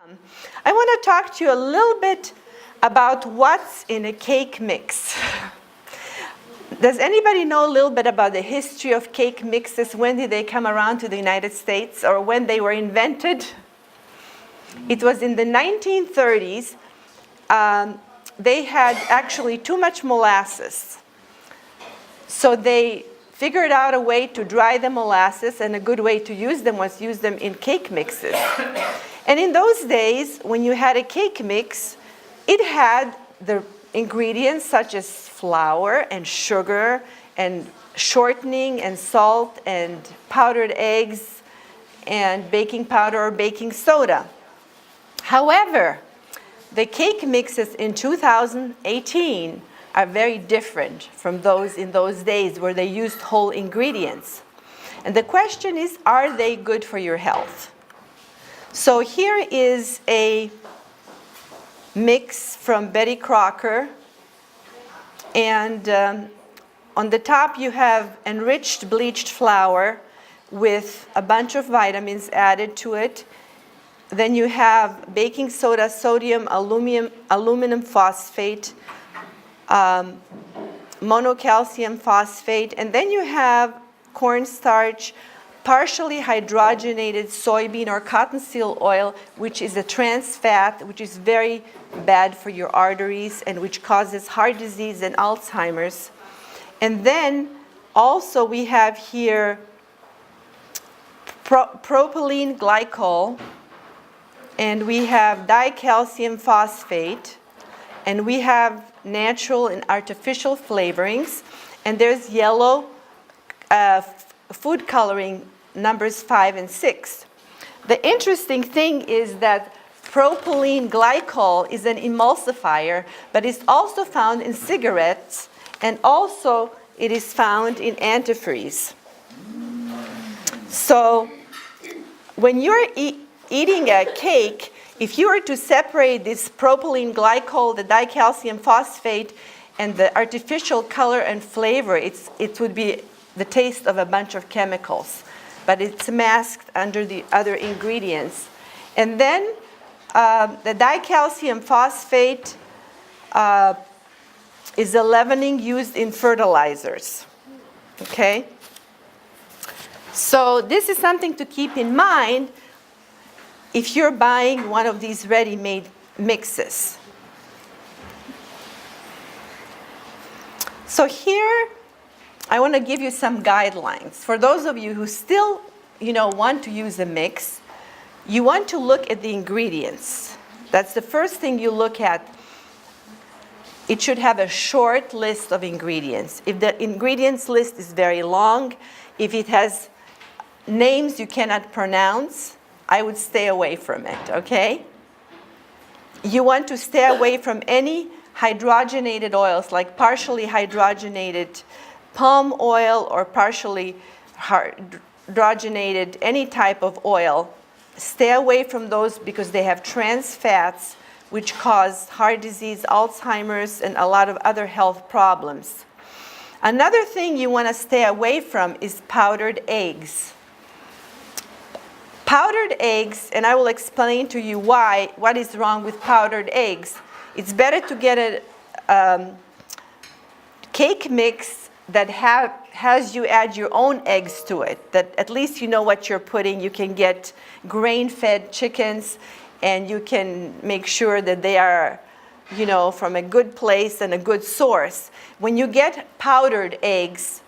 I want to talk to you a little bit about what's in a cake mix. Does anybody know a little bit about the history of cake mixes? When did they come around to the United States, or when they were invented? It was in the 1930s. They had actually too much molasses. So they figured out a way to dry the molasses, and a good way to use them was use them in cake mixes. And in those days, when you had a cake mix, it had the ingredients such as flour and sugar and shortening and salt and powdered eggs and baking powder or baking soda. However, the cake mixes in 2018 are very different from those in those days where they used whole ingredients. And the question is, are they good for your health? So here is a mix from Betty Crocker, and on the top you have enriched bleached flour with a bunch of vitamins added to it. Then you have baking soda, sodium, aluminum phosphate, monocalcium phosphate, and then you have cornstarch, partially hydrogenated soybean or cottonseed oil, which is a trans fat, which is very bad for your arteries and which causes heart disease and Alzheimer's. And then also we have here propylene glycol, and we have dicalcium phosphate, and we have natural and artificial flavorings, and there's yellow food coloring numbers 5 and 6. The interesting thing is that propylene glycol is an emulsifier, but it's also found in cigarettes, and also it is found in antifreeze. So when you're eating a cake, if you were to separate this propylene glycol, the dicalcium phosphate, and the artificial color and flavor, it would be the taste of a bunch of chemicals, but it's masked under the other ingredients. And then the dicalcium phosphate is a leavening used in fertilizers. Okay? So this is something to keep in mind if you're buying one of these ready-made mixes. So here, I want to give you some guidelines. For those of you who still, want to use a mix, you want to look at the ingredients. That's the first thing you look at. It should have a short list of ingredients. If the ingredients list is very long, if it has names you cannot pronounce, I would stay away from it, okay? You want to stay away from any hydrogenated oils, like partially hydrogenated palm oil or partially hydrogenated any type of oil. Stay away from those because they have trans fats which cause heart disease, Alzheimer's, and a lot of other health problems. Another thing you want to stay away from is powdered eggs. Powdered eggs, and I will explain to you what is wrong with powdered eggs. It's better to get a cake mix that has you add your own eggs to it, that at least you know what you're putting. You can get grain-fed chickens, and you can make sure that they are, from a good place and a good source. When you get powdered eggs,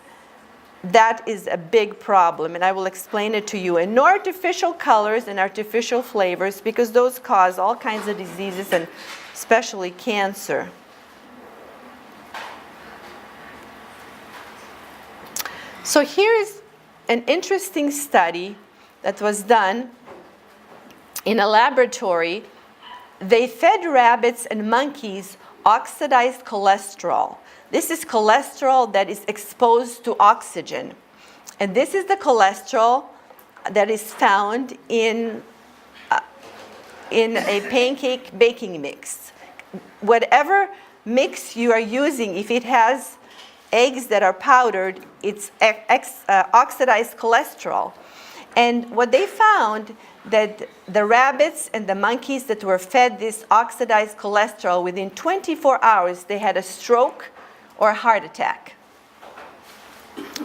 that is a big problem, and I will explain it to you. And no artificial colors and artificial flavors, because those cause all kinds of diseases, and especially cancer. So here's an interesting study that was done in a laboratory. They fed rabbits and monkeys oxidized cholesterol. This is cholesterol that is exposed to oxygen. And this is the cholesterol that is found in a pancake baking mix. Whatever mix you are using, if it has eggs that are powdered, it's oxidized cholesterol. And what they found that the rabbits and the monkeys that were fed this oxidized cholesterol, within 24 hours, they had a stroke or a heart attack.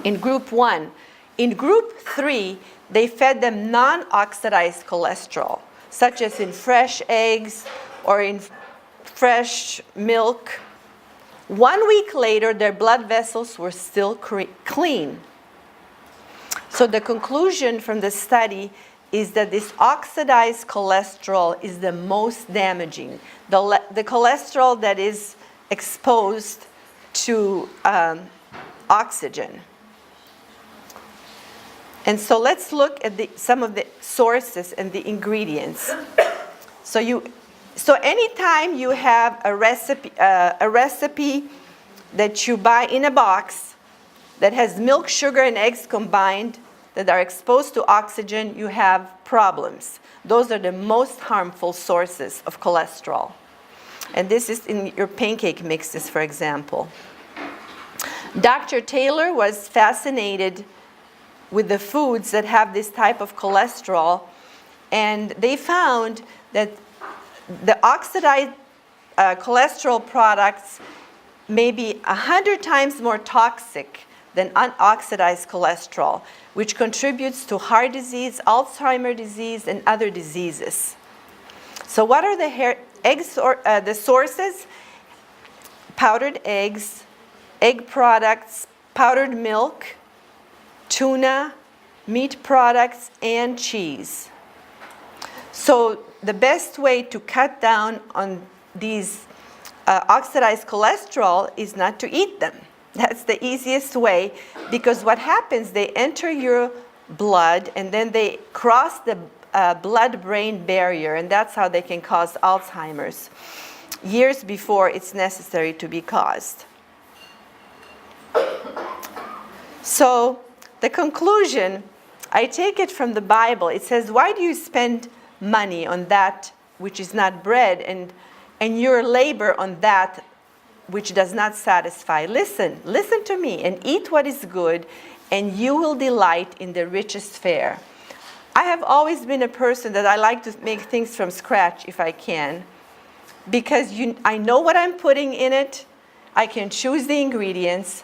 In group 1. In group 3, they fed them non-oxidized cholesterol, such as in fresh eggs or in fresh milk. 1 week later, their blood vessels were still clean. So the conclusion from the study is that this oxidized cholesterol is the most damaging. The cholesterol that is exposed to oxygen. And so let's look at some of the sources and the ingredients. So anytime you have a recipe that you buy in a box that has milk, sugar, and eggs combined that are exposed to oxygen, you have problems. Those are the most harmful sources of cholesterol. And this is in your pancake mixes, for example. Dr. Taylor was fascinated with the foods that have this type of cholesterol, and they found that the oxidized cholesterol products may be 100 times more toxic than unoxidized cholesterol, which contributes to heart disease, Alzheimer's disease, and other diseases. So what are the sources? Powdered eggs, egg products, powdered milk, tuna, meat products, and cheese. So the best way to cut down on these oxidized cholesterol is not to eat them. That's the easiest way, because what happens, they enter your blood and then they cross the blood-brain barrier, and that's how they can cause Alzheimer's years before it's necessary to be caused. So the conclusion, I take it from the Bible. It says, why do you spend money on that which is not bread, and your labor on that which does not satisfy? Listen to me, and eat what is good, and you will delight in the richest fare. I have always been a person that I like to make things from scratch if I can, because I know what I'm putting in it. I can choose the ingredients,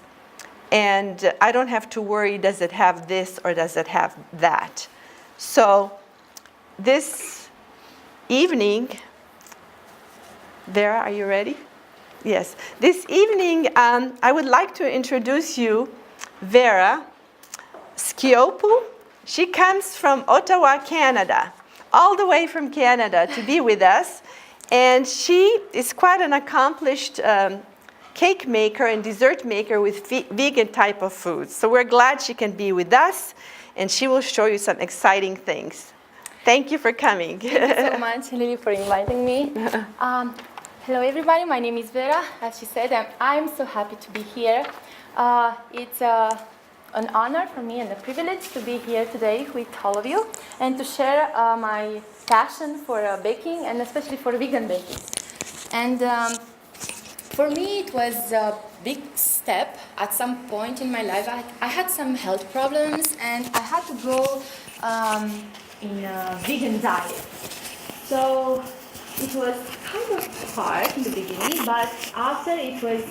and I don't have to worry, does it have this or does it have that? So this evening, Vera, are you ready? Yes. This evening, I would like to introduce you Vera Schiopu. She comes from Ottawa, Canada, all the way from Canada to be with us. And she is quite an accomplished cake maker and dessert maker with vegan type of foods. So we're glad she can be with us, and she will show you some exciting things. Thank you for coming. Thank you so much, Lily, for inviting me. Hello, everybody. My name is Vera, as she said, and I'm so happy to be here. It's an honor for me and a privilege to be here today with all of you and to share my passion for baking, and especially for vegan baking. And for me, it was a big step at some point in my life. I had some health problems, and I had to go in a vegan diet. So it was kind of hard in the beginning, but after it was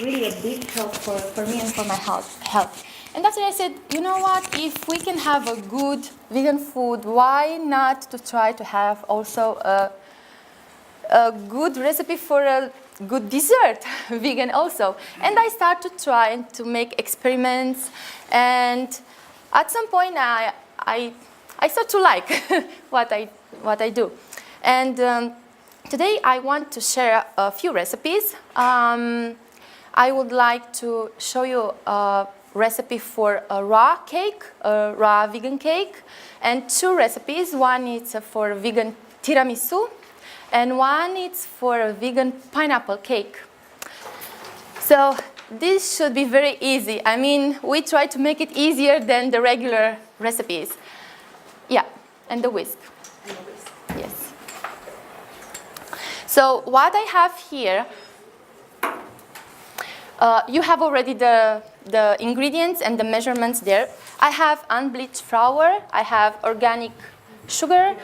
really a big help for me and for my health. And that's why I said, you know what, if we can have a good vegan food, why not to try to have also a good recipe for a good dessert, vegan also. And I start to try to make experiments, and at some point I start to like what I do. And today I want to share a few recipes. I would like to show you a recipe for a raw cake, a raw vegan cake, and two recipes. One is for vegan tiramisu, and one is for a vegan pineapple cake. So this should be very easy. I mean, we try to make it easier than the regular recipes. Yeah, and the whisk. Yes. So what I have here, you have already the ingredients and the measurements there. I have unbleached flour, I have organic sugar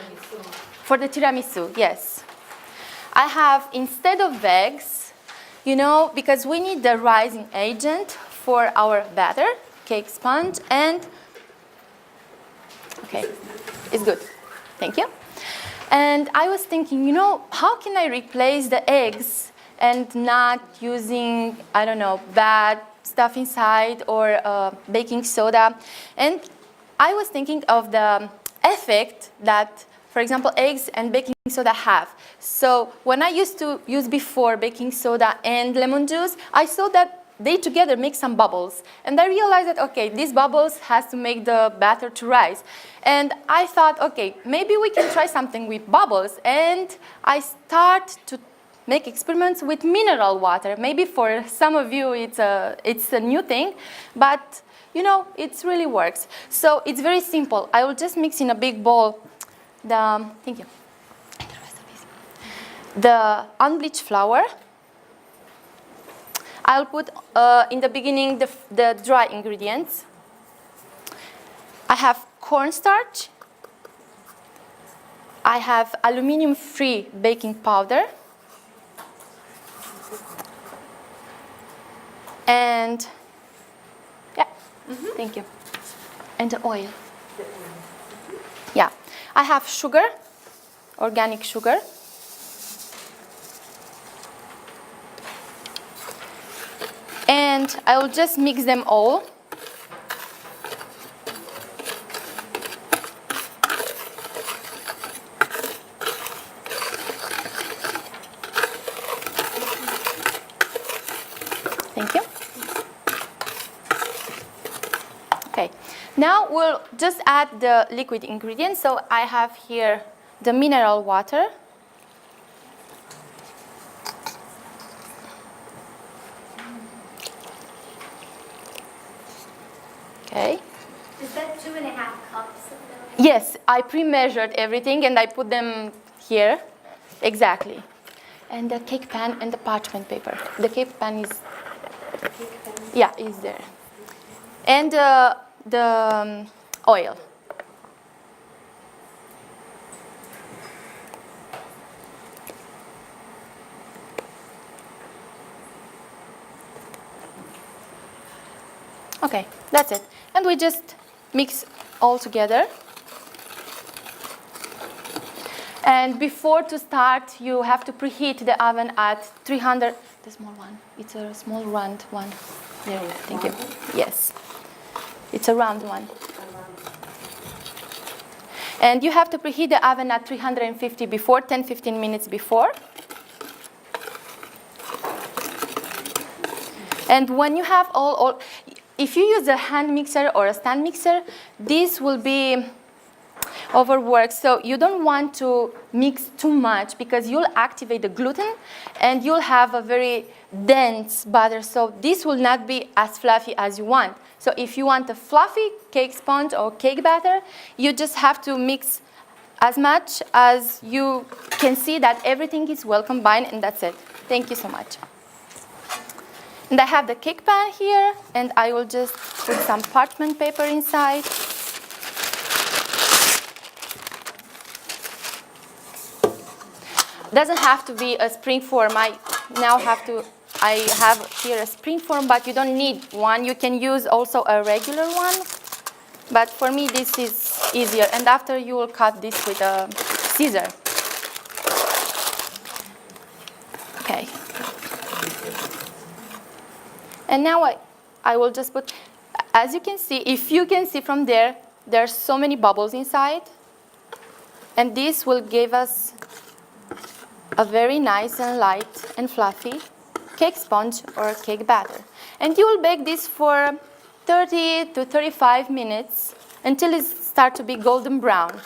for the tiramisu, yes. I have, instead of eggs, you know, because we need the rising agent for our batter, cake sponge, and, okay, it's good, thank you. And I was thinking, you know, how can I replace the eggs and not using, I don't know, bad stuff inside or baking soda? And I was thinking of the effect that, for example, eggs and baking soda have. So when I used to use before baking soda and lemon juice, I saw that they together make some bubbles. And I realized that, okay, these bubbles has to make the batter to rise. And I thought, okay, maybe we can try something with bubbles. And I start to make experiments with mineral water. Maybe for some of you it's a new thing, but you know, it really works. So it's very simple. I will just mix in a big bowl thank you, the unbleached flour. I'll put in the beginning the dry ingredients. I have cornstarch. I have aluminum-free baking powder. And, yeah, thank you. And the oil. Yeah, I have sugar, organic sugar. And I will just mix them all. Thank you. Okay, now we'll just add the liquid ingredients. So I have here the mineral water. Okay. Is that 2.5 cups of milk? Yes, I pre-measured everything and I put them here. Exactly. And the cake pan and the parchment paper. The cake pan is, yeah, is there. And the oil. Okay, that's it. And we just mix all together. And before to start, you have to preheat the oven at 300. The small one. It's a small round one. There, thank you. Yes, it's a round one. And you have to preheat the oven at 350 before, 10-15 minutes before. And when you have all, if you use a hand mixer or a stand mixer, this will be overworked. So you don't want to mix too much because you'll activate the gluten and you'll have a very dense batter. So this will not be as fluffy as you want. So if you want a fluffy cake sponge or cake batter, you just have to mix as much as you can see that everything is well combined, and that's it. Thank you so much. And I have the cake pan here, and I will just put some parchment paper inside. Doesn't have to be a spring form. I have here a spring form, but you don't need one. You can use also a regular one. But for me, this is easier. And after, you will cut this with a scissor. Okay. And now I will just put, as you can see, if you can see from there, there are so many bubbles inside. And this will give us a very nice and light and fluffy cake sponge or cake batter. And you will bake this for 30 to 35 minutes until it starts to be golden brown.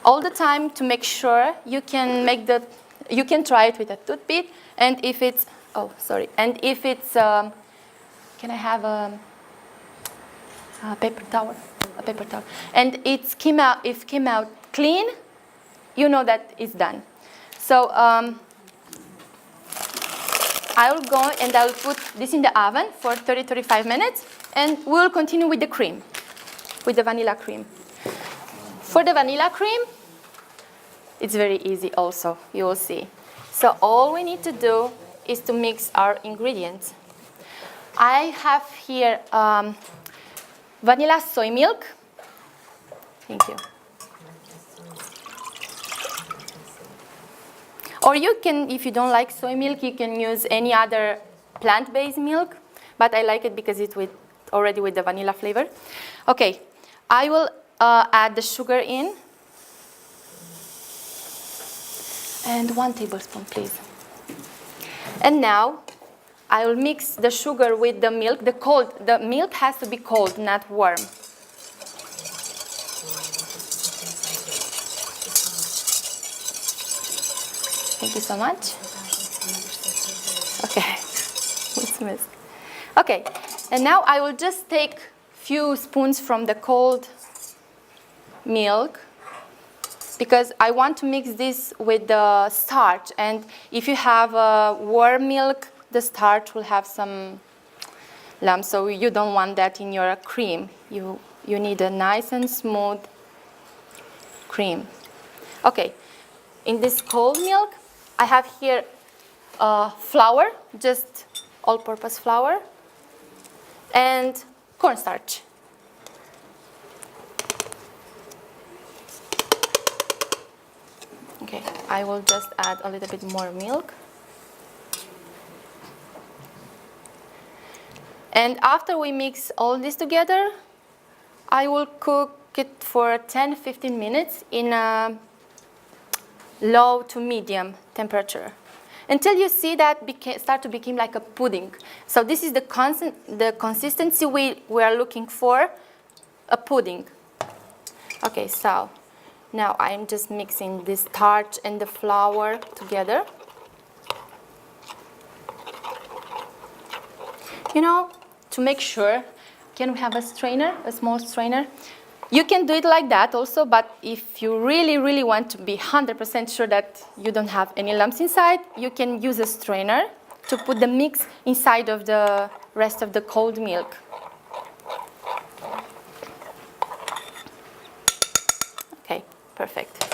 All the time to make sure you can try it with a toothpick, and if it's, can I have a paper towel? A paper towel. And if it came out clean, you know that it's done. So I will go and I will put this in the oven for 30-35 minutes, and we'll continue with the cream, with the vanilla cream. For the vanilla cream, it's very easy also, you will see. So all we need to do is to mix our ingredients. I have here vanilla soy milk. Thank you. Or you can, if you don't like soy milk, you can use any other plant-based milk, but I like it because it's already with the vanilla flavor. Okay, I will add the sugar in. And 1 tablespoon, please. And now I will mix the sugar with the milk. The milk has to be cold, not warm. Thank you so much. Okay, it's missed. Okay, and now I will just take few spoons from the cold milk, because I want to mix this with the starch. And if you have warm milk, the starch will have some lumps, so you don't want that in your cream. You need a nice and smooth cream. Okay, in this cold milk, I have here flour, just all-purpose flour, and cornstarch. Okay, I will just add a little bit more milk. And after we mix all this together, I will cook it for 10-15 minutes in a low to medium temperature until you see that start to become like a pudding. So this is the consistency we are looking for, a pudding. Okay, so now I'm just mixing this starch and the flour together. You know, to make sure, can we have a strainer, a small strainer? You can do it like that also, but if you really, really want to be 100% sure that you don't have any lumps inside, you can use a strainer to put the mix inside of the rest of the cold milk. Okay, perfect.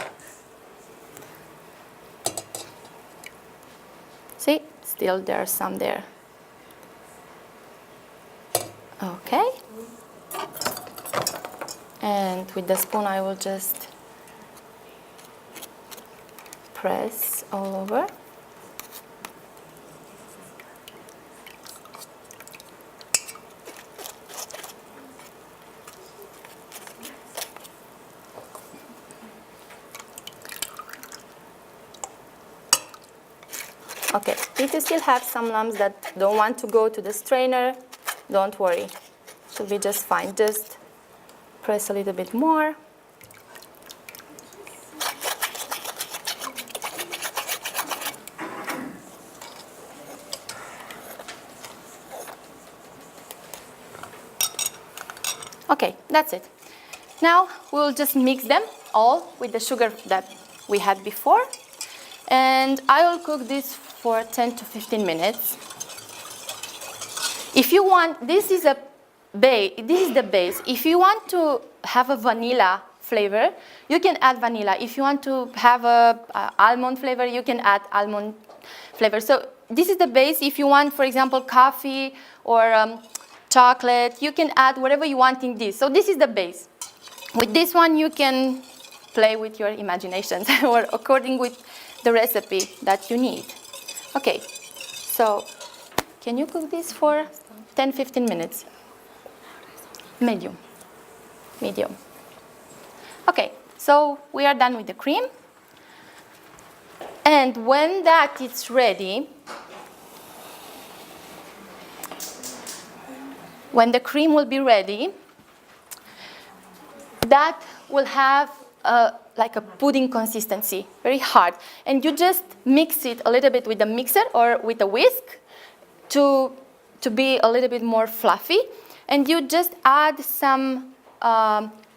See, still there are some there. Okay. And with the spoon, I will just press all over. Okay, if you still have some lumps that don't want to go to the strainer, don't worry. It will be just fine. Just press a little bit more. Okay, that's it. Now we'll just mix them all with the sugar that we had before. And I will cook this for 10 to 15 minutes. If you want, this is the base. If you want to have a vanilla flavor, you can add vanilla. If you want to have a almond flavor, you can add almond flavor. So this is the base. If you want, for example, coffee or chocolate, you can add whatever you want in this. So this is the base. With this one, you can play with your imaginations or according with the recipe that you need. Okay, so can you cook this for 10-15 minutes? Medium. Okay, so we are done with the cream. And when that is ready, when the cream will be ready, that will have like a pudding consistency, very hard. And you just mix it a little bit with the mixer or with a whisk to be a little bit more fluffy. And you just add some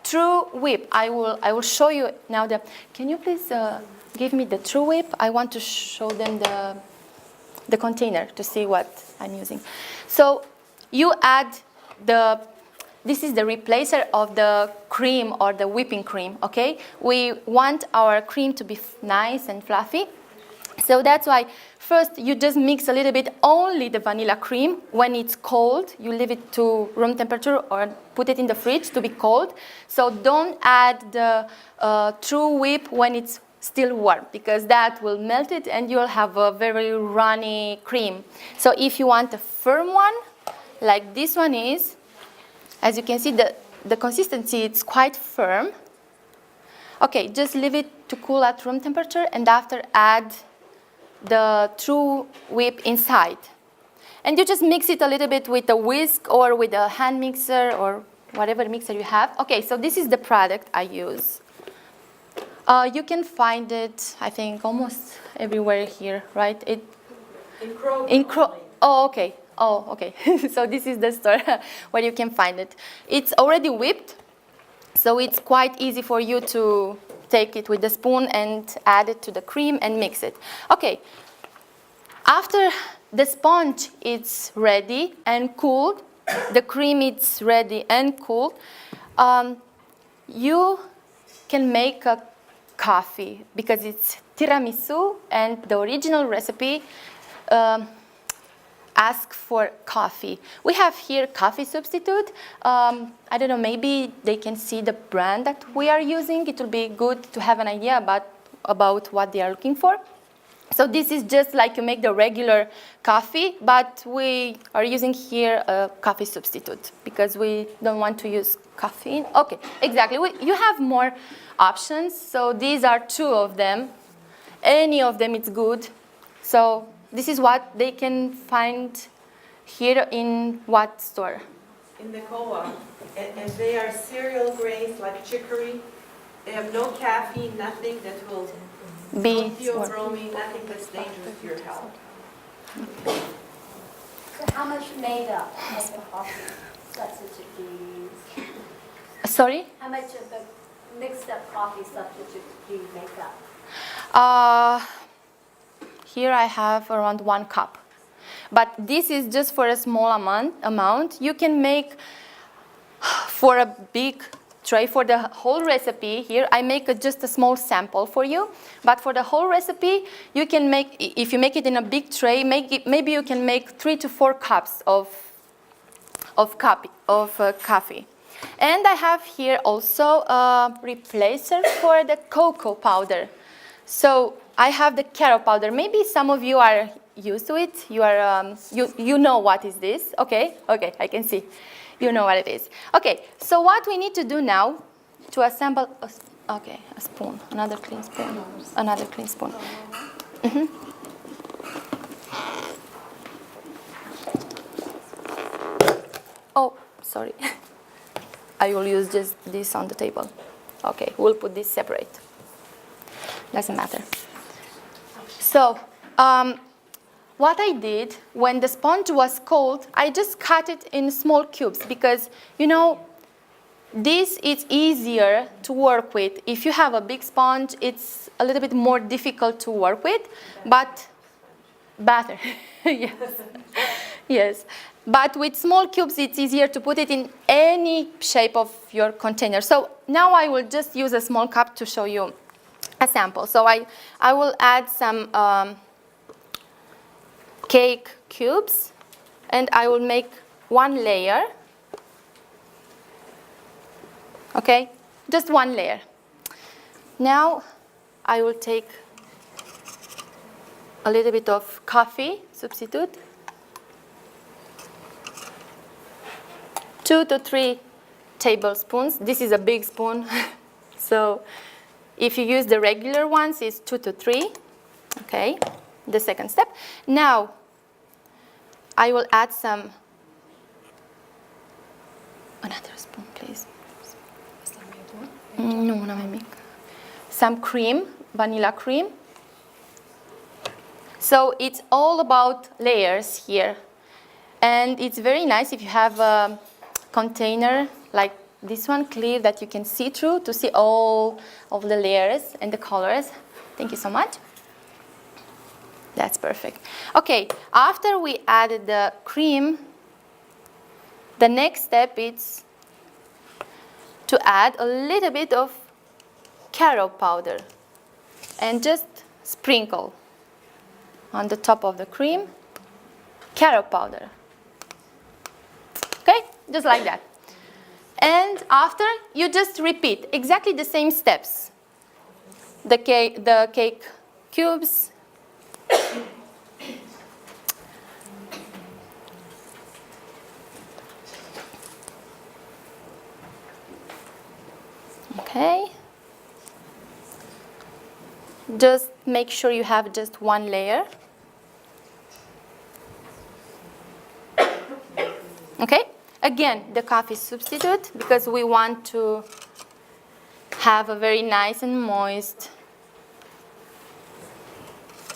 True Whip. I will show you now. Can you please give me the True Whip? I want to show them the container to see what I'm using. So you add this is the replacer of the cream or the whipping cream, okay? We want our cream to be nice and fluffy. So that's why first you just mix a little bit only the vanilla cream. When it's cold, you leave it to room temperature or put it in the fridge to be cold. So don't add the true whip when it's still warm, because that will melt it and you'll have a very runny cream. So if you want a firm one, like this one is, as you can see, the consistency, it's quite firm. Okay, just leave it to cool at room temperature and after add the true whip inside. And you just mix it a little bit with a whisk or with a hand mixer or whatever mixer you have. Okay, so this is the product I use. You can find it, I think, almost everywhere here, right? In Kroger. Oh, okay. Oh, okay. So this is the store where you can find it. It's already whipped, so it's quite easy for you to take it with the spoon and add it to the cream and mix it. Okay. After the sponge is ready and cooled, the cream is ready and cooled, you can make a coffee because it's tiramisu and the original recipe ask for coffee. We have here coffee substitute. I don't know, maybe they can see the brand that we are using. It will be good to have an idea about what they are looking for. So this is just like you make the regular coffee, but we are using here a coffee substitute because we don't want to use caffeine. Okay, exactly. You have more options. So these are two of them. Any of them is good. So this is what they can find here in what store? In the co-op. And they are cereal grains like chicory. They have no caffeine, nothing that will Be theobromine, nothing that's dangerous to your health. So how much made up of the coffee substitute do you use? Sorry? How much of the mixed up coffee substitute do you make up? Here I have around 1 cup. But this is just for a small amount. You can make for a big tray for the whole recipe. Here I make just a small sample for you. But for the whole recipe, you can make, if you make it in a big tray, maybe you can make 3 to 4 cups of coffee. And I have here also a replacer for the cocoa powder. So I have the carob powder. Maybe some of you are used to it. You know what is this. Okay, I can see. You know what it is. Okay, so what we need to do now to assemble, a spoon, another clean spoon, another clean spoon. Mm-hmm. Oh, sorry. I will use just this on the table. Okay, we'll put this separate. Doesn't matter. So, what I did when the sponge was cold, I just cut it in small cubes because, this is easier to work with. If you have a big sponge, it's a little bit more difficult to work with, but better. Yes. Yes. But with small cubes, it's easier to put it in any shape of your container. So now I will just use a small cup to show you a sample. So I will add some cake cubes, and I will make 1 layer. Okay, just 1 layer. Now I will take a little bit of coffee substitute, 2 to 3 tablespoons. This is a big spoon, so if you use the regular ones, it's 2 to 3. Okay, the second step. Now I will add another spoon, please. No, no, I make some cream, vanilla cream. So it's all about layers here. And it's very nice if you have a container like this one, clear, that you can see through to see all of the layers and the colors. Thank you so much. That's perfect. Okay, after we added the cream, the next step is to add a little bit of carob powder and just sprinkle on the top of the cream carob powder. Okay, just like that. And after, you just repeat exactly the same steps. The cake cubes. Okay. Just make sure you have just one layer. Okay? Again, the coffee substitute because we want to have a very nice and moist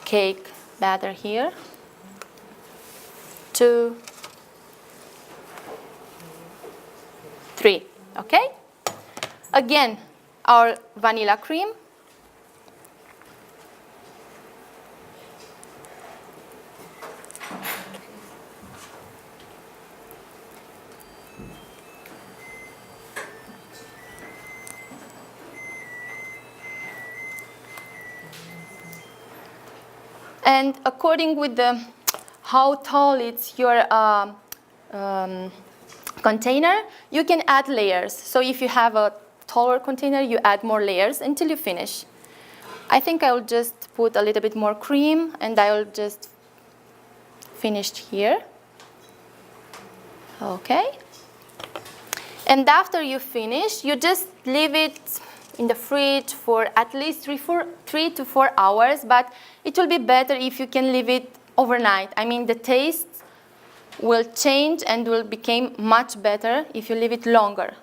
cake batter here. 2, 3. Okay? Again, our vanilla cream. And according with how tall it's your container, you can add layers. So if you have a taller container, you add more layers until you finish. I think I will just put a little bit more cream and I will just finish here. Okay. And after you finish, you just leave it in the fridge for at least 3 to 4 hours, but it will be better if you can leave it overnight. I mean, the taste will change and will become much better if you leave it longer.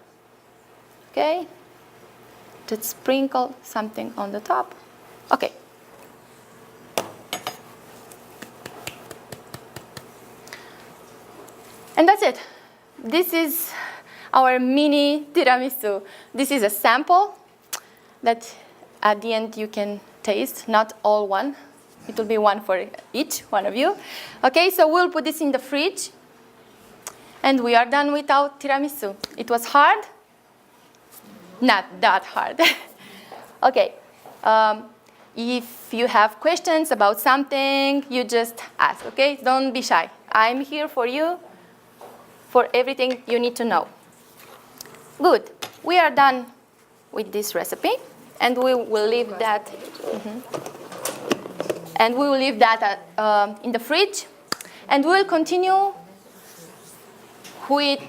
Okay? Just sprinkle something on the top. Okay. And that's it. This is our mini tiramisu. This is a sample that at the end you can taste, not all one. It will be one for each one of you. Okay, so we'll put this in the fridge. And we are done with our tiramisu. It was hard? Not that hard. Okay, if you have questions about something, you just ask, okay? Don't be shy. I'm here for you, for everything you need to know. Good, we are done with this recipe, and we will leave that. And we will leave that in the fridge, and we'll continue with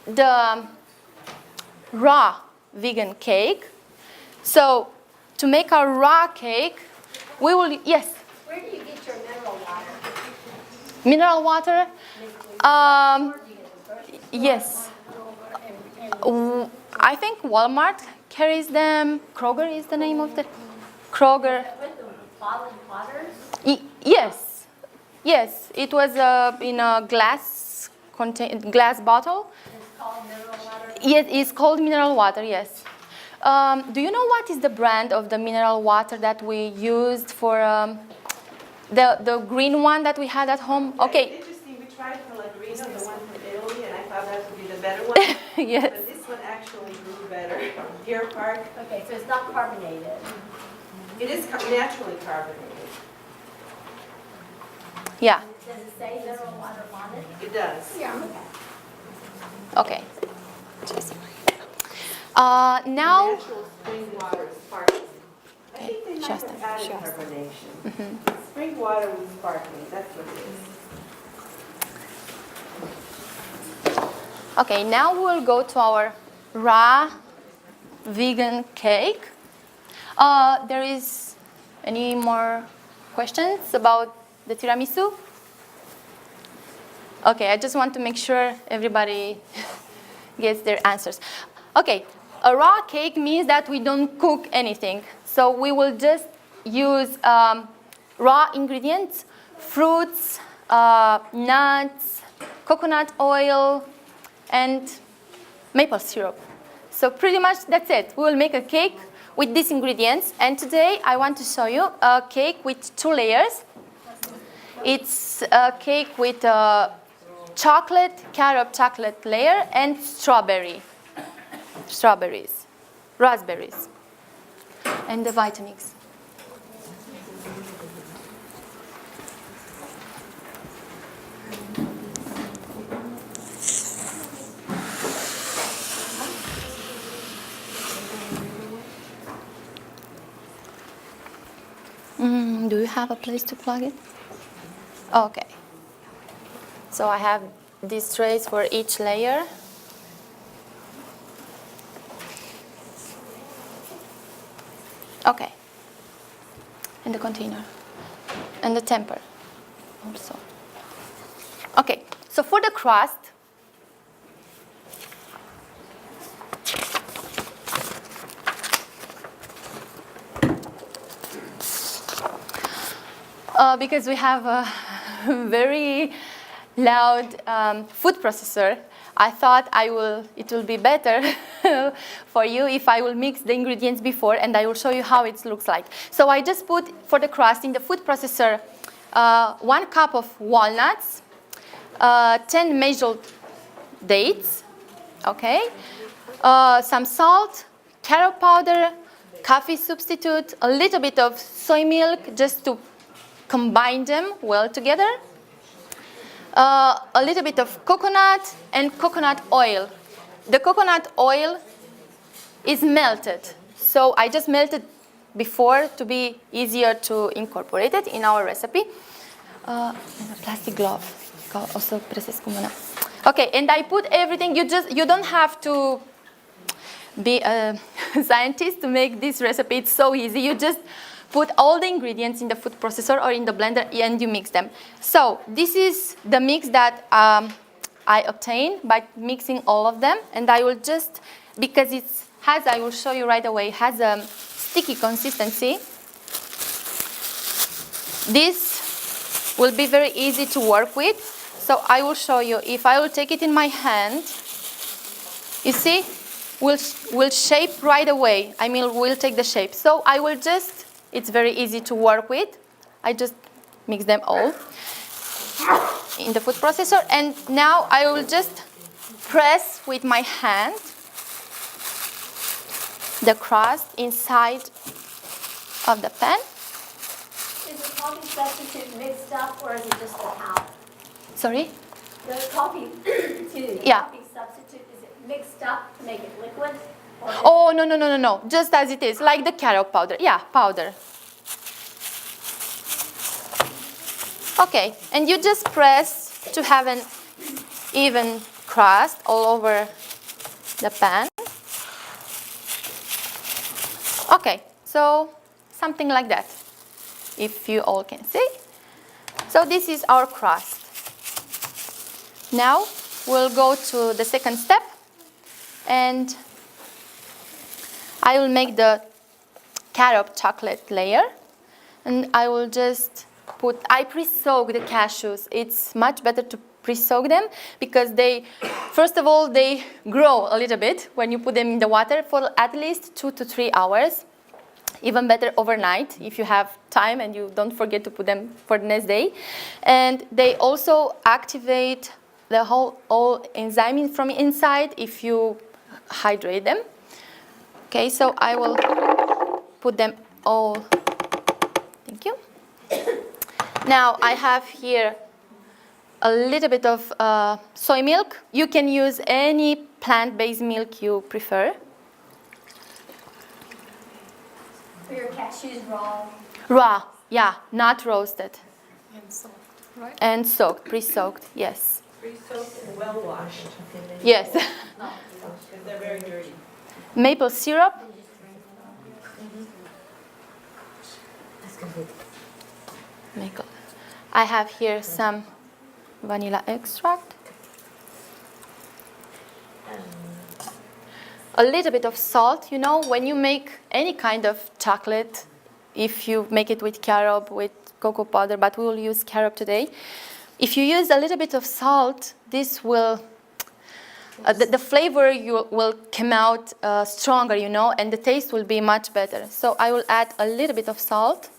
the raw vegan cake. So to make our raw cake, we will, yes? Where do you get your mineral water? Mineral water? Yes. I think Walmart carries them. Kroger is the name of the Kroger. With the bottled waters? Yes. Yes. It was in a glass bottle. It's called mineral water? Yes, it's called mineral water, yes. Do you know what is the brand of the mineral water that we used for the green one that we had at home? Okay. Interesting, we tried Pellegrino, the one from Italy, and I thought that would be the better one. Yes. But this one actually grew better. Deer Park. Okay, so it's not carbonated. It is naturally carbonated. Yeah. Does it say mineral water on it? It does. Yeah. Okay. Now. Natural spring water is sparkling. I think they might Just have added just. carbonation. Spring water with sparkling, that's what it is. Okay, now we'll go to our raw vegan cake. There is any more questions about the tiramisu? Okay, I just want to make sure everybody gets their answers. Okay, a raw cake means that we don't cook anything. So we will just use raw ingredients, fruits, nuts, coconut oil, and maple syrup. So pretty much that's it. We will make a cake with these ingredients. And today I want to show you a cake with 2 layers. It's a cake with carob chocolate layer and strawberry. strawberries, raspberries, and the Vitamix. Do you have a place to plug it? Okay. So I have these trays for each layer. Okay. And the container. And the temper also. Okay, so for the crust, because we have a very loud food processor, I thought it will be better for you if I will mix the ingredients before, and I will show you how it looks like. So I just put for the crust in the food processor 1 cup of walnuts, 10 measured dates, okay, some salt, carrot powder, coffee substitute, a little bit of soy milk just to combine them well together, a little bit of coconut and coconut oil. The coconut oil is melted, so I just melted before to be easier to incorporate it in our recipe. And a plastic glove. Also presez cu mâna. Okay, and I put everything. You don't have to be a scientist to make this recipe. It's so easy. You just put all the ingredients in the food processor or in the blender and you mix them. So this is the mix that I obtained by mixing all of them, and I will just, because it has, I will show you right away, has a sticky consistency. This will be very easy to work with. So I will show you. If I will take it in my hand, you see, will shape right away. I mean, will take the shape. So I will just, it's very easy to work with. I just mix them all in the food processor. And now I will just press with my hand the crust inside of the pan. Is the coffee substitute mixed up, or is it just the powder? Sorry? The coffee, excuse me, Yeah. coffee substitute, is it mixed up to make it liquid? Or is Oh, no. Just as it is, like the carrot powder. Yeah, powder. Okay, and you just press to have an even crust all over the pan. Okay, so something like that, if you all can see. So this is our crust. Now we'll go to the second step, and I will make the carob chocolate layer, and I will just I pre-soak the cashews. It's much better to pre-soak them because they, first of all, they grow a little bit when you put them in the water for at least 2 to 3 hours. Even better overnight if you have time and you don't forget to put them for the next day. And they also activate the whole enzyme from inside if you hydrate them. Okay, so I will put them all. Thank you. Now I have here a little bit of soy milk. You can use any plant-based milk you prefer. For your cashews raw? Raw, yeah, not roasted. And soaked, right? And soaked, pre-soaked, yes. Pre-soaked and well washed. Yes. Because they're very dirty. Maple syrup. Maple. I have here some vanilla extract. A little bit of salt. You know, when you make any kind of chocolate, if you make it with carob, with cocoa powder, but we will use carob today. If you use a little bit of salt, this will, the flavor will come out stronger, you know, and the taste will be much better. So I will add a little bit of salt.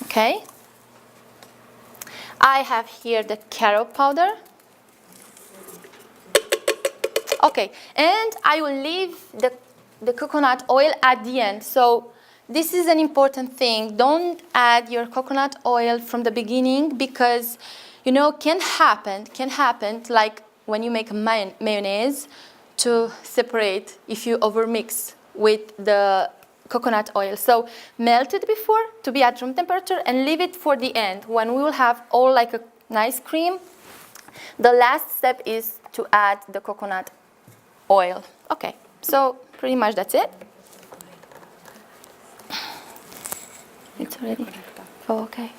Okay. I have here the carob powder. Okay, and I will leave the coconut oil at the end. So this is an important thing. Don't add your coconut oil from the beginning because, you know, can happen like when you make a mayonnaise to separate if you overmix with the coconut oil. So melt it before to be at room temperature and leave it for the end when we will have all like a nice cream. The last step is to add the coconut oil. Okay, so pretty much that's it. It's ready. Oh, okay.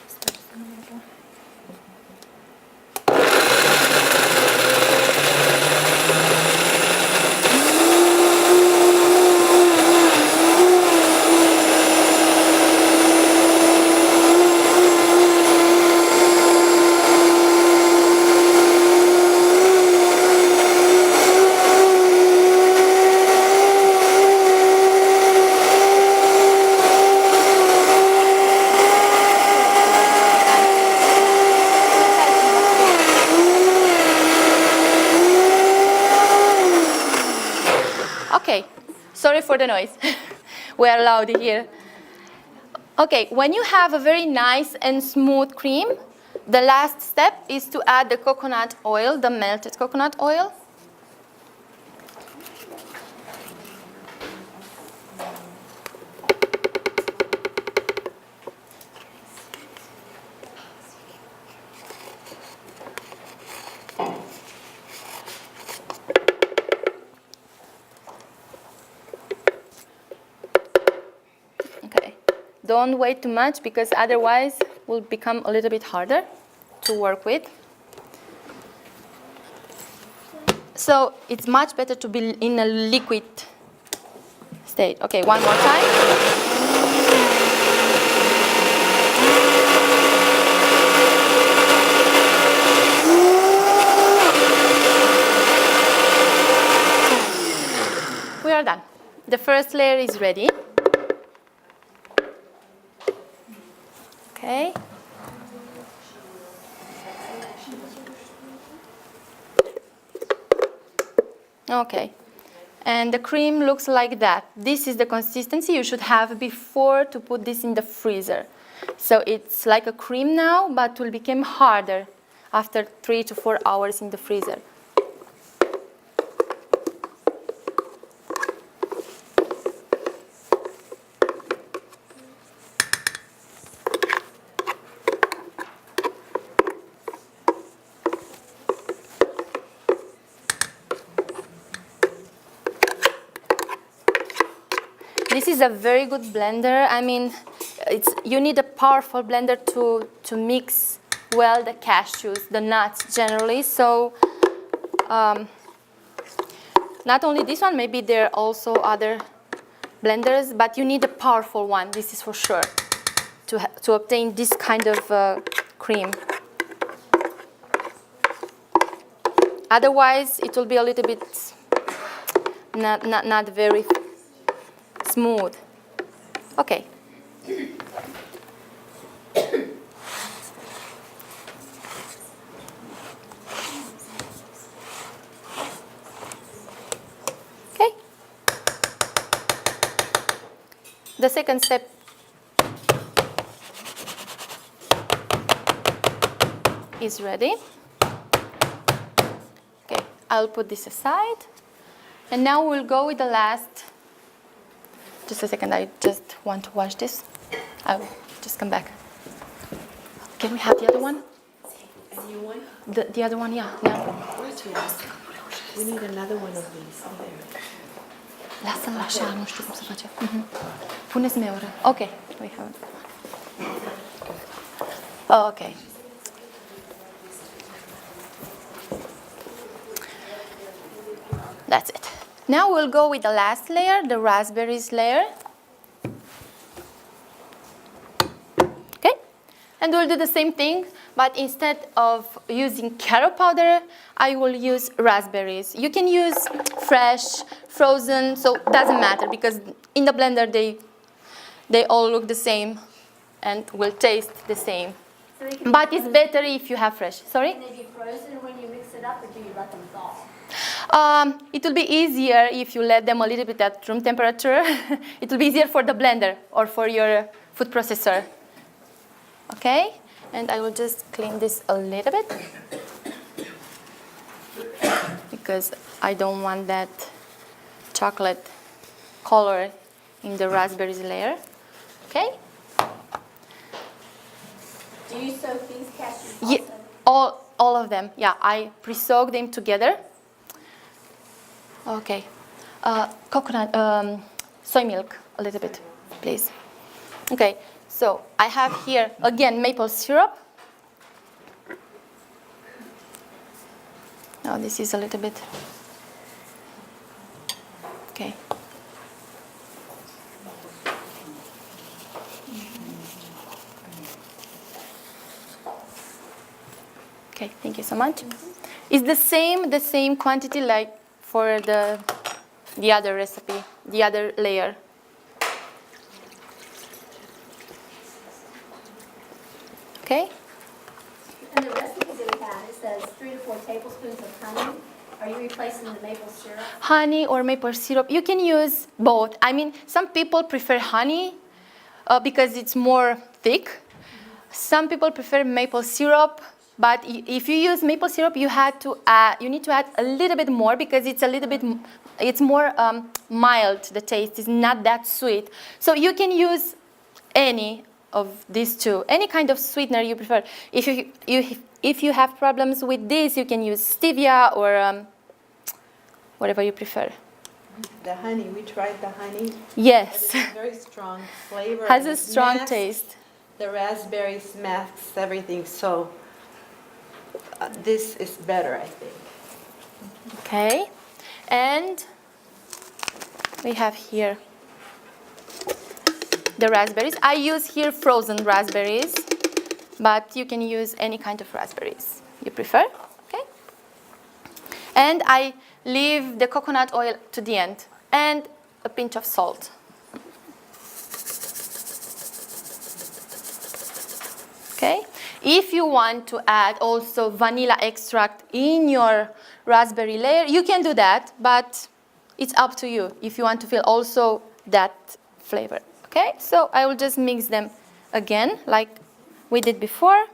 Okay, sorry for the noise. We are loud here. Okay, when you have a very nice and smooth cream, the last step is to add the coconut oil, the melted coconut oil. Okay, don't wait too much because otherwise it will become a little bit harder to work with. So it's much better to be in a liquid state. Okay, one more time. We are done. The first layer is ready. Okay. Okay. And the cream looks like that. This is the consistency you should have before to put this in the freezer. So it's like a cream now, but will become harder after 3 to 4 hours in the freezer. This is a very good blender. I mean, you need a powerful blender to mix well the cashews, the nuts generally. So not only this one, maybe there are also other blenders, but you need a powerful one, this is for sure, to obtain this kind of cream. Otherwise, it will be a little bit not very smooth. Okay. Okay. The second step is ready. Okay, I'll put this aside. And now we'll go with the last. Just a second, I just want to wash this. I'll just come back. Can we have the other one? A new one? The other one, yeah. Now. Where's yours? We need another one of these. Oh, there. Lasă-l așa, nu știu cum se face. Puneți-mi o oră. Ok, we have it. Okay. That's it. Now we'll go with the last layer, the raspberries layer. Okay? And we'll do the same thing, but instead of using carrot powder, I will use raspberries. You can use fresh, frozen, so it doesn't matter because in the blender they all look the same and will taste the same. So But it's better if you have fresh. Sorry? Can they be frozen when you mix it up, or do you let them thaw? It will be easier if you let them a little bit at room temperature. It will be easier for the blender or for your food processor. Okay? And I will just clean this a little bit because I don't want that chocolate color in the raspberries layer. Okay? Do you soak these cashews Yeah, also? all of them. Yeah, I pre-soak them together. Okay. Coconut, soy milk, a little bit, please. Okay, so I have here, again, maple syrup. Now this is a little bit. Okay. Okay, thank you so much. It's the same quantity like for the other recipe, the other layer. Okay? And the recipe that we have, it says 3 to 4 tablespoons of honey. Are you replacing the maple syrup? Honey or maple syrup, you can use both. I mean, some people prefer honey because it's more thick. Some people prefer maple syrup, but if you use maple syrup, you need to add a little bit more because it's more mild. The taste is not that sweet. So you can use any of these two, any kind of sweetener you prefer. If you have problems with this, you can use stevia or whatever you prefer. The honey, we tried the honey. Yes. It is a very strong flavor. Has and a it strong masks taste. The raspberries masks everything, so this is better, I think. Okay. And we have here the raspberries. I use here frozen raspberries, but you can use any kind of raspberries you prefer. Okay. And I leave the coconut oil to the end and a pinch of salt. Okay. If you want to add also vanilla extract in your raspberry layer, you can do that, but it's up to you if you want to feel also that flavor. Okay, so I will just mix them again like we did before.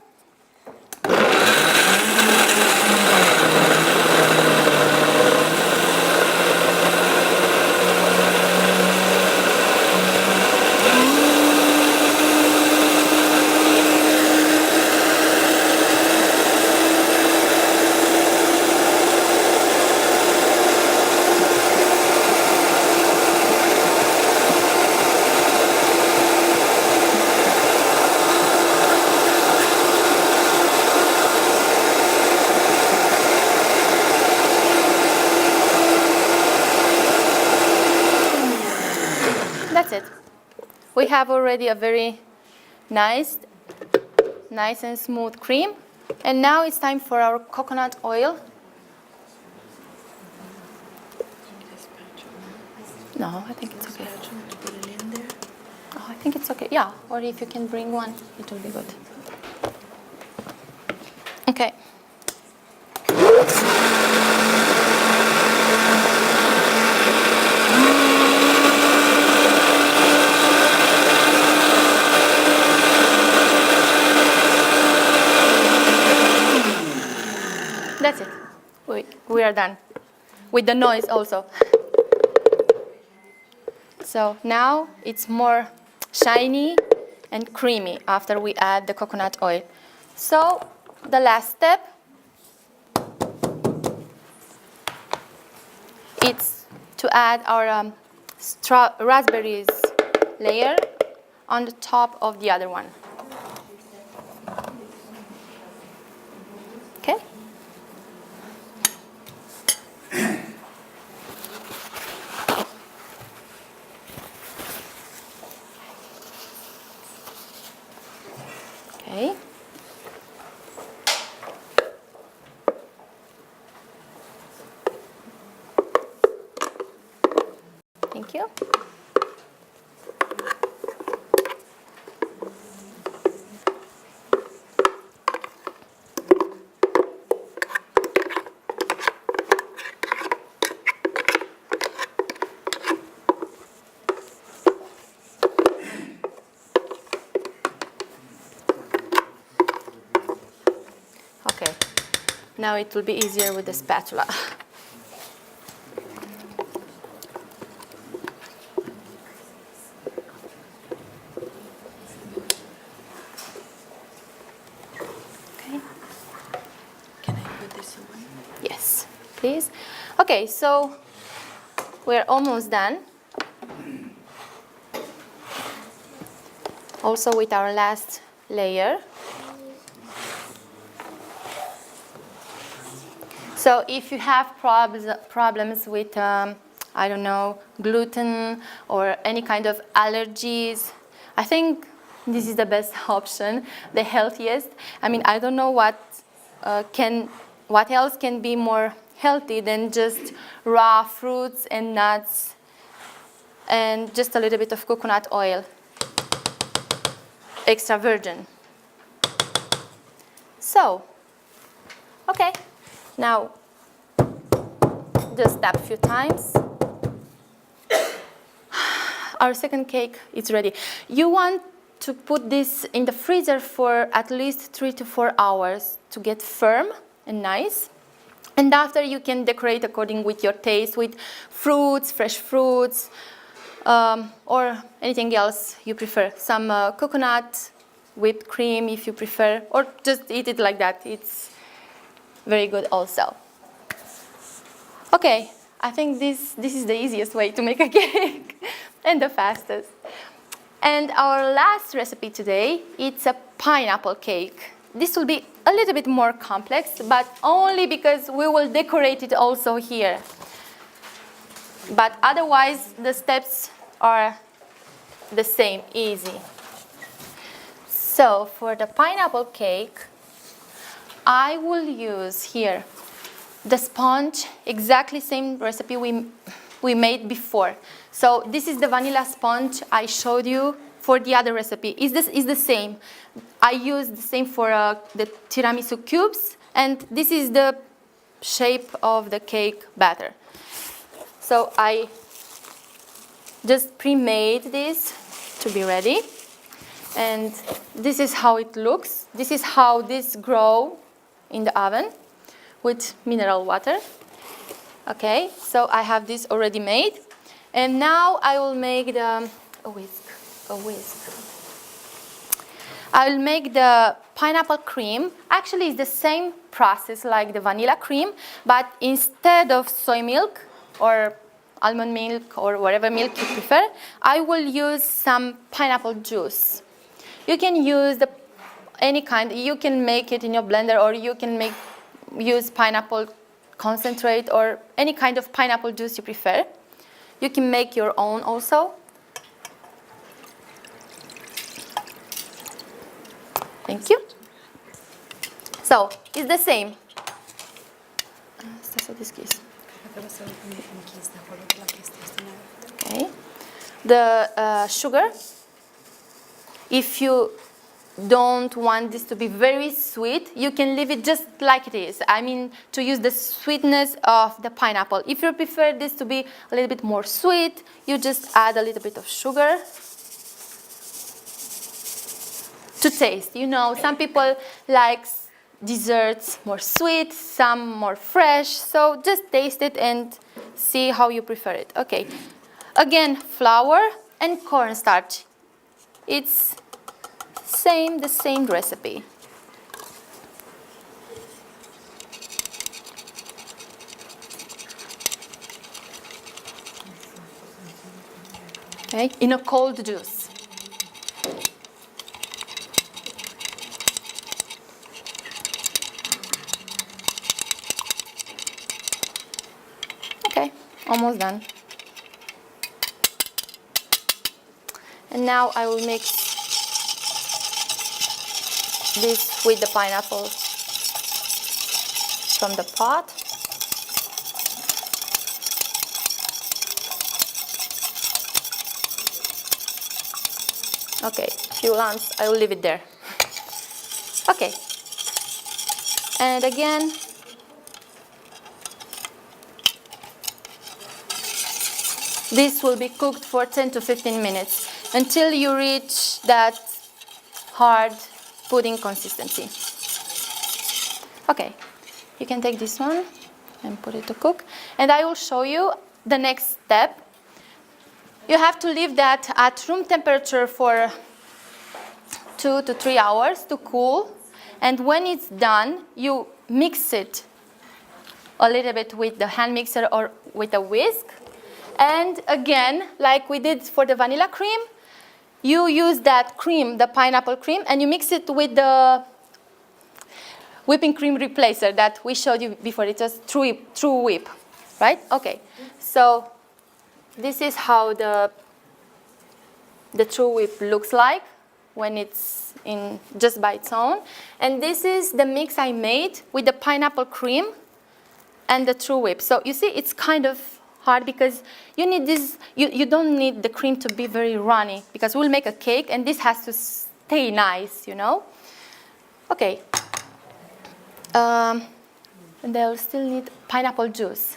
That's it. We have already a very nice and smooth cream. And now it's time for our coconut oil. No, I think it's okay. Oh, I think it's okay. Yeah, or if you can bring one, it will be good. Okay. That's it. We are done. With the noise also. So now it's more shiny and creamy after we add the coconut oil. So the last step, it's to add our raspberries layer on the top of the other one. Okay? Okay. Thank you. Now it will be easier with the spatula. Okay. Can I put this on? Yes, please. Okay, so we're almost done. Also with our last layer. So if you have problems with, I don't know, gluten or any kind of allergies, I think this is the best option, the healthiest. I mean, I don't know what else can be more healthy than just raw fruits and nuts and just a little bit of coconut oil, extra virgin. So, okay, now just tap a few times. Our second cake is ready. You want to put this in the freezer for at least 3 to 4 hours to get firm and nice. And after you can decorate according with your taste with fruits, fresh fruits, or anything else you prefer. Some coconut, whipped cream if you prefer, or just eat it like that. It's very good also. Okay, I think this is the easiest way to make a cake and the fastest. And our last recipe today, it's a pineapple cake. This will be a little bit more complex, but only because we will decorate it also here. But otherwise, the steps are the same, easy. So for the pineapple cake, I will use here the sponge, exactly same recipe we made before. So this is the vanilla sponge I showed you for the other recipe. Is the same. I used the same for the tiramisu cubes, and this is the shape of the cake batter. So I just pre-made this to be ready, and this is how it looks. This is how this grows in the oven with mineral water. Okay, so I have this already made, and now I will make a whisk. I will make the pineapple cream. Actually, it's the same process like the vanilla cream, but instead of soy milk or almond milk or whatever milk you prefer, I will use some pineapple juice. You can use any kind. You can make it in your blender, or you can use pineapple concentrate or any kind of pineapple juice you prefer. You can make your own also. Thank you. So it's the same. Okay. The sugar. If you don't want this to be very sweet, you can leave it just like it is. I mean, to use the sweetness of the pineapple. If you prefer this to be a little bit more sweet, you just add a little bit of sugar to taste. You know, some people like desserts more sweet, some more fresh. So just taste it and see how you prefer it. Okay. Again, flour and cornstarch. It's the same recipe. Okay, in a cold juice. Okay, almost done. And now I will mix this with the pineapple from the pot. Okay, few lamps, I will leave it there. Okay. And again, this will be cooked for 10 to 15 minutes until you reach that hard pudding consistency. Okay, You can take this one and put it to cook. And I will show you the next step. You have to leave that at room temperature for 2 to 3 hours to cool. And when it's done, you mix it a little bit with the hand mixer or with a whisk. And again, like we did for the vanilla cream, you use that cream, the pineapple cream, and you mix it with the whipping cream replacer that we showed you before. It's just True Whip, right? Okay, so this is how the True Whip looks like when it's in just by its own. And this is the mix I made with the pineapple cream and the True Whip. So you see, it's kind of hard because you need this, you don't need the cream to be very runny because we'll make a cake and this has to stay nice, you know? Okay. And they'll still need pineapple juice,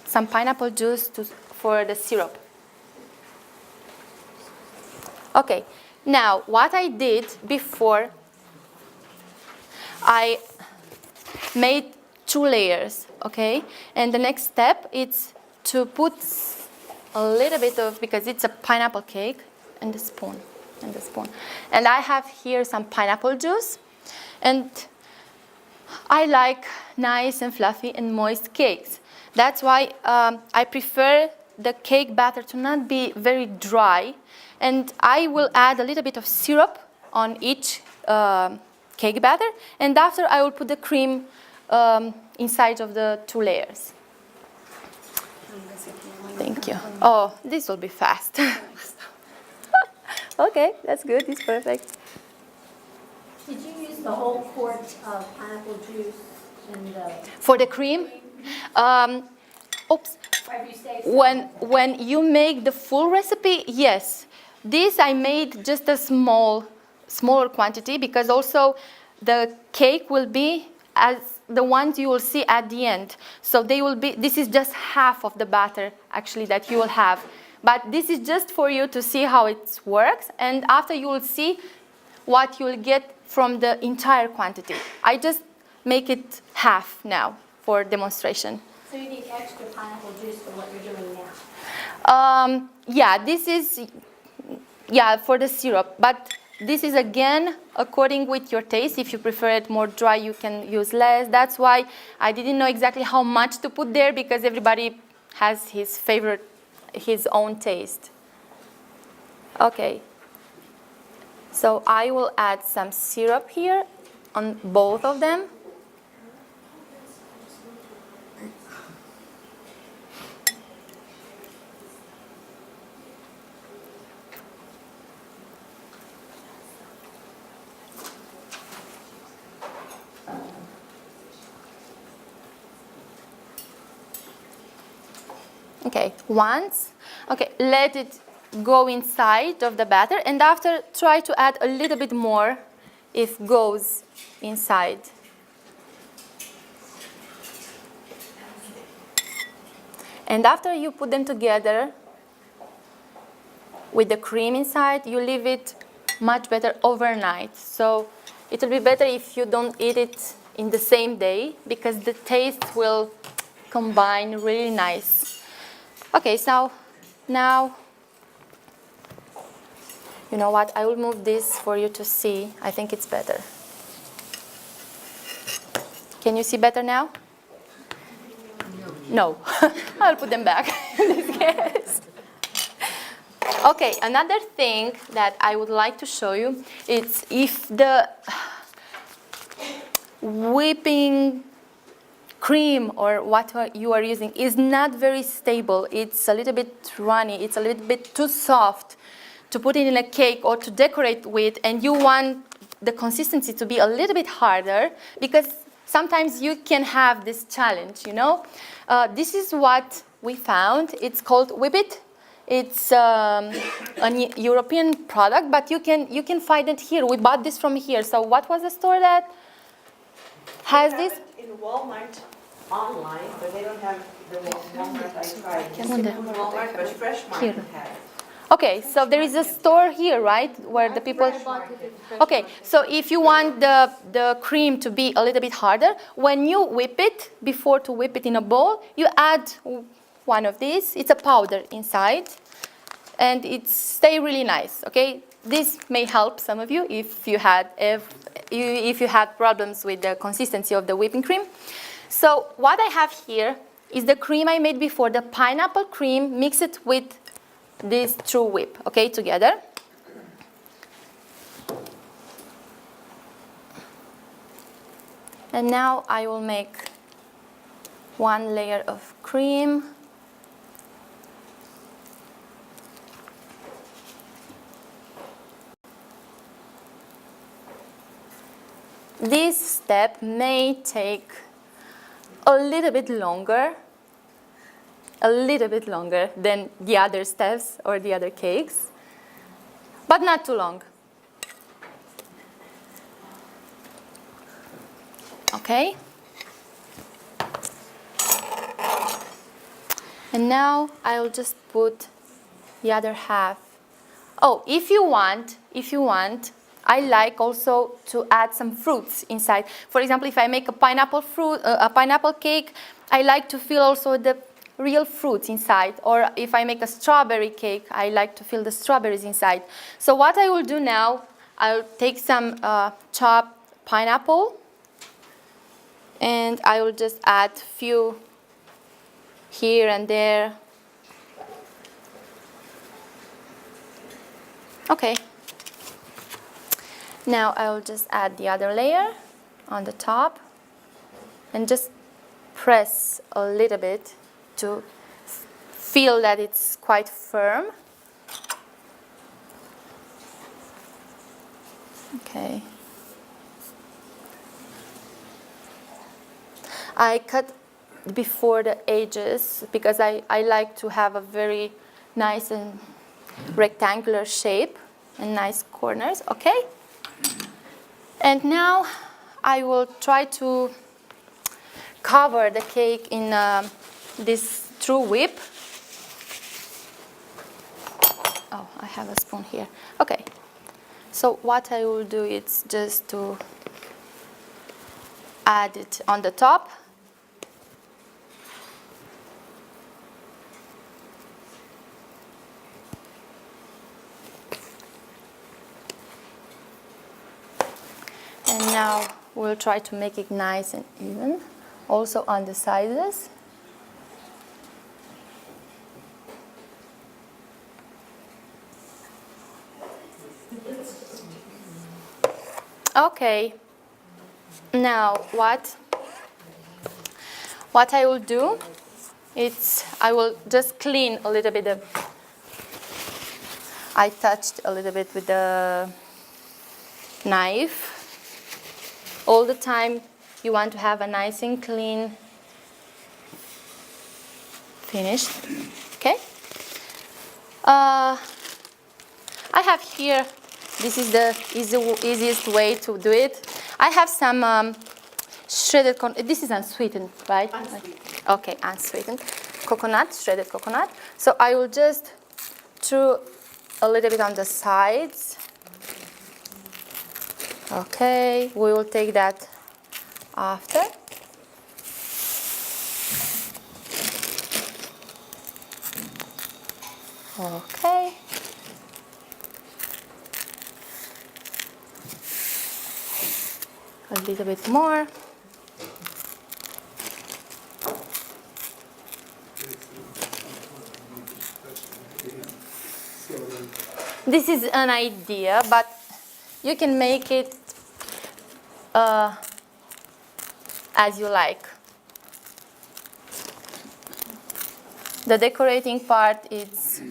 some pineapple juice for the syrup. Okay, now what I did before, I made 2 layers, okay? And the next step is to put a little bit of, because it's a pineapple cake, and the spoon, and the spoon. And I have here some pineapple juice, and I like nice and fluffy and moist cakes. That's why I prefer the cake batter to not be very dry, and I will add a little bit of syrup on each cake batter, and after I will put the cream inside of the 2 layers. Thank you. Oh, this will be fast. Okay, that's good. It's perfect. Did you use the whole quart of pineapple juice in the... For the cream, oops. Or have you saved some? When you make the full recipe, yes. This I made just a smaller quantity because also the cake will be as the ones you will see at the end. So they will be, this is just half of the batter actually that you will have. But this is just for you to see how it works, and after you will see what you will get from the entire quantity. I just make it half now for demonstration. So you need extra pineapple juice for what you're doing now? Yeah, this is, for the syrup. But this is again according with your taste. If you prefer it more dry, you can use less. That's why I didn't know exactly how much to put there because everybody has his own taste. Okay. So I will add some syrup here on both of them. Okay, once. Okay, let it go inside of the batter, and after try to add a little bit more if goes inside. And after you put them together with the cream inside, you leave it much better overnight. So it will be better if you don't eat it in the same day because the taste will combine really nice. Okay, so now, you know what, I will move this for you to see. I think it's better. Can you see better now? No. I'll put them back in this case. Okay, another thing that I would like to show you is if the whipping cream or what you are using is not very stable, it's a little bit runny, it's a little bit too soft to put it in a cake or to decorate with, and you want the consistency to be a little bit harder because sometimes you can have this challenge, you know. This is what we found. It's called Whip It. It's a European product, but you can find it here. We bought this from here. So what was the store that has this? In Walmart online, but they don't have the Walmart I tried. Wonder. Walmart, but Fresh Here. Market had it. Okay, so there is a store here, right, where the people... Okay, so if you want the cream to be a little bit harder, when you whip it, before to whip it in a bowl, you add one of these. It's a powder inside, and it stays really nice, okay? This may help some of you if you had problems with the consistency of the whipping cream. So what I have here is the cream I made before, the pineapple cream, mix it with this true whip, okay, together. And now I will make one layer of cream. This step may take a little bit longer than the other steps or the other cakes, but not too long. Okay? And now I'll just put the other half. Oh, if you want, I like also to add some fruits inside. For example, if I make a pineapple cake, I like to feel also the real fruits inside. Or if I make a strawberry cake, I like to feel the strawberries inside. So what I will do now, I'll take some chopped pineapple, and I will just add a few here and there. Okay. Now I will just add the other layer on the top and just press a little bit to feel that it's quite firm. Okay. I cut before the edges because I like to have a very nice and rectangular shape and nice corners, okay? And now I will try to cover the cake in this true whip. Oh, I have a spoon here. Okay, so what I will do is just to add it on the top. And now we'll try to make it nice and even, also on the sides. Okay, now what I will do is I will just clean a little bit I touched a little bit with the knife. All the time you want to have a nice and clean finish. Okay. I have here, this is the easiest way to do it. I have some shredded, this is unsweetened, right? Unsweetened. Okay, unsweetened. Coconut, shredded coconut. So I will just throw a little bit on the sides. Okay, we will take that after. Okay. A little bit more. This is an idea, but you can make it as you like. The decorating part is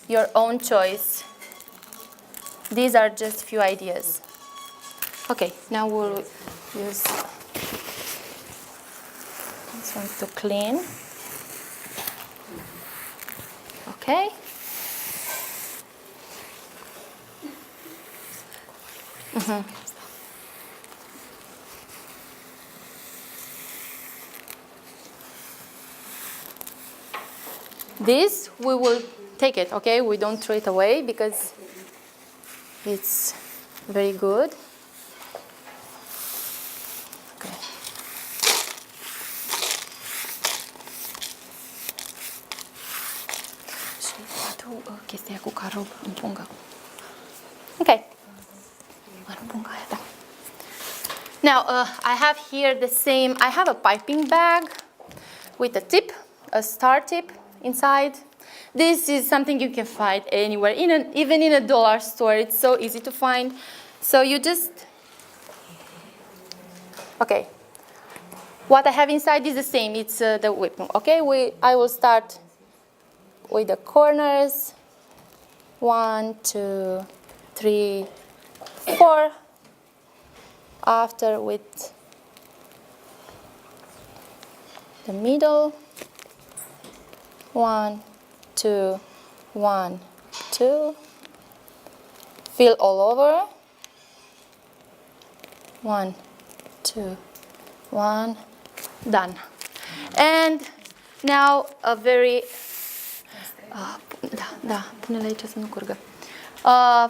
your own choice. These are just few ideas. Okay, now we'll use this one to clean. Okay. This we will take it, okay? We don't throw it away because it's very good. Okay. Chestia cu carob în pungă. Okay. Now I have here the same. I have a piping bag with a tip, a star tip inside. This is something you can find anywhere, even in a dollar store. It's so easy to find. So you just, okay. What I have inside is the same. It's the whipping. Okay, I will start with the corners. 1, 2, 3, 4. After with the middle. 1, 2, 1, 2. Fill all over. 1, 2, 1. Done. And now a very pune-le aici să nu curgă.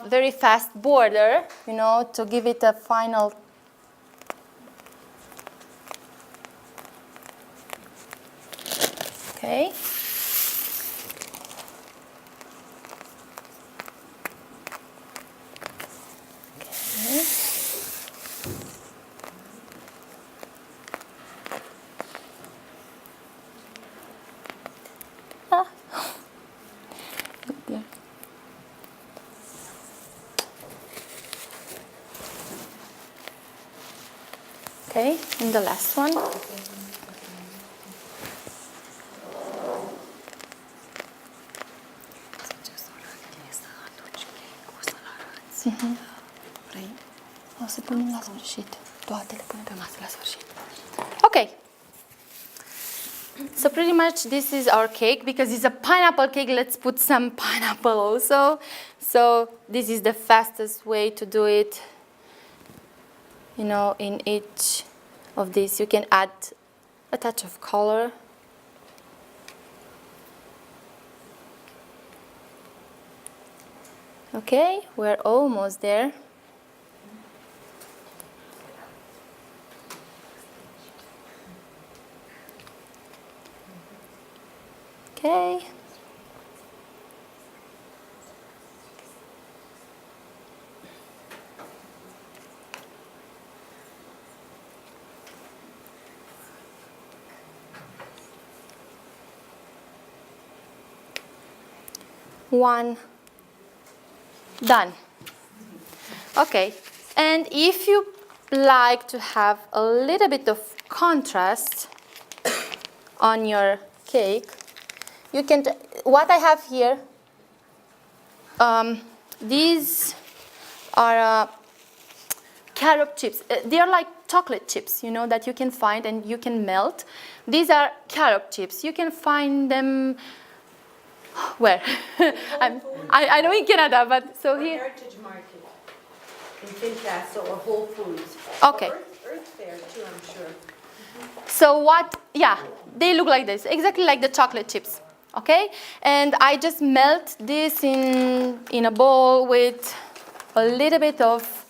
Very fast border, you know, to give it a final. Okay. Okay. Yeah. Okay, and the last one. O să punem la sfârșit. Toate le punem pe masă la sfârșit. Okay. So pretty much this is our cake. Because it's a pineapple cake, let's put some pineapple also. So this is the fastest way to do it. You know, in each of these you can add a touch of color. Okay, we're almost there. Okay. One. Done. Okay, and if you like to have a little bit of contrast on your cake, you can. What I have here, these are carob chips. They are like chocolate chips, you know, that you can find and you can melt. These are carob chips. You can find them. Where? I know in Canada, but so here. Heritage Market in Fincastle or Whole Foods. Okay. Earth Fair too, I'm sure. So what? Yeah, they look like this, exactly like the chocolate chips. Okay, and I just melt this in a bowl with a little bit of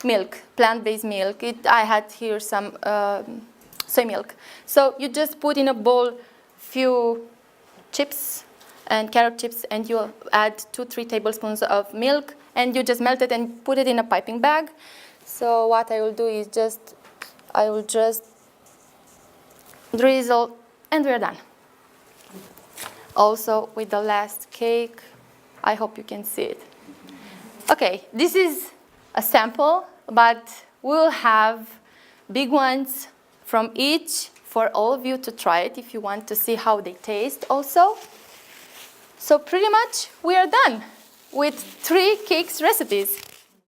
milk, plant-based milk. I had here some soy milk. So you just put in a bowl few chips and carrot chips, and you add 2-3 tablespoons of milk, and you just melt it and put it in a piping bag. So what I will do is I will just drizzle, and we're done. Also with the last cake, I hope you can see it. Okay, this is a sample, but we'll have big ones from each for all of you to try it if you want to see how they taste also. So pretty much we are done with 3 cakes recipes.